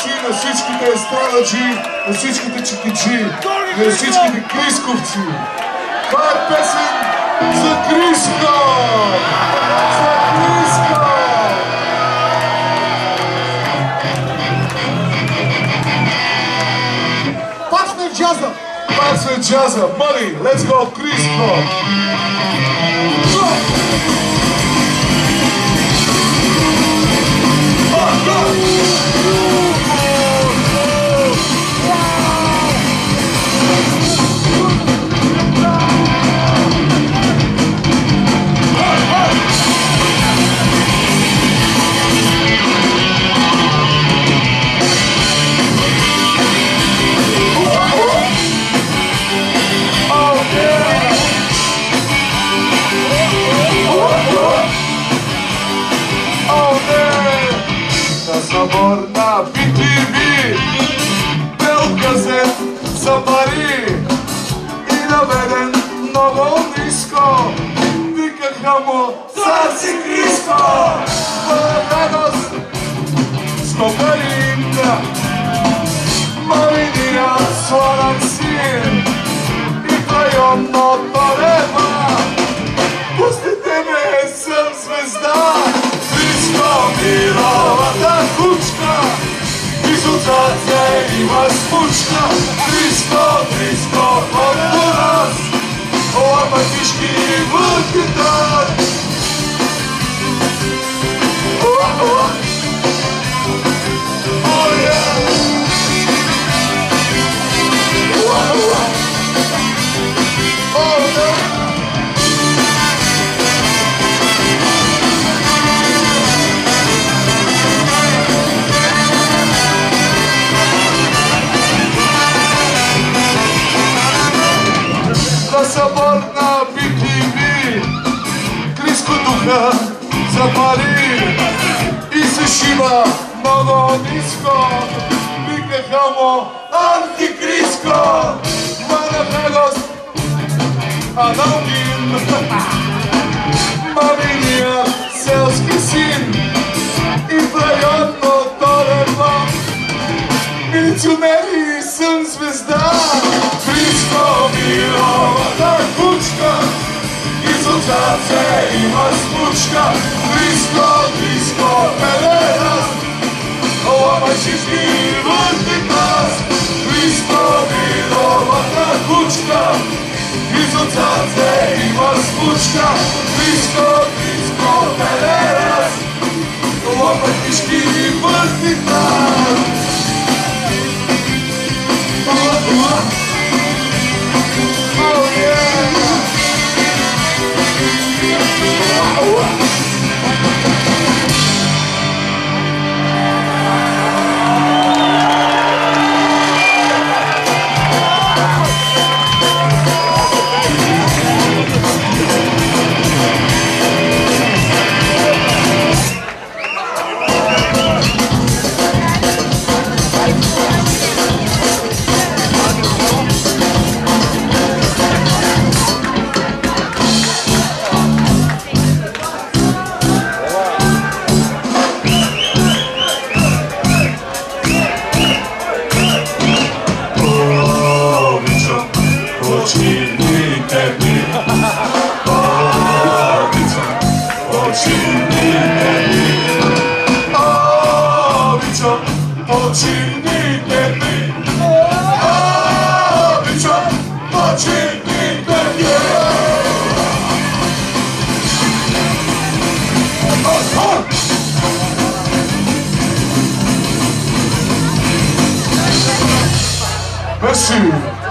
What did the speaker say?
души на всичките естрададжи, на всичките чикиджи, на всичките крисковци. Това е песен за Криско! За Криско! Пак сме в джаза! Пак сме в джаза! Money, let's go, Криско! Събор на BTV, бел късет за пари и наведен много ниско. Викаха му Царци Криско, твоя радост споделим, малиния сладък син и районното рева. Пустите ме, съм звезда, Криско мировата кучка, из отзаде има смучка. Криско, Криско, от нас, лапатишки вътката. Събор на BTV, Криско духа запали и се шива много ниско. Викаха му Антикриско, манаха го Аналгин, маминия селски син и в районното рево. Милиционери, съм звезда, Криско мировата кучка, из отзаде има смучка. Криско, Криско, пелена, лапачишки върти нас. Криско мировата кучка, из отзаде има смучка. Криско, Криско, пелена, лапачишки върти нас. Merci.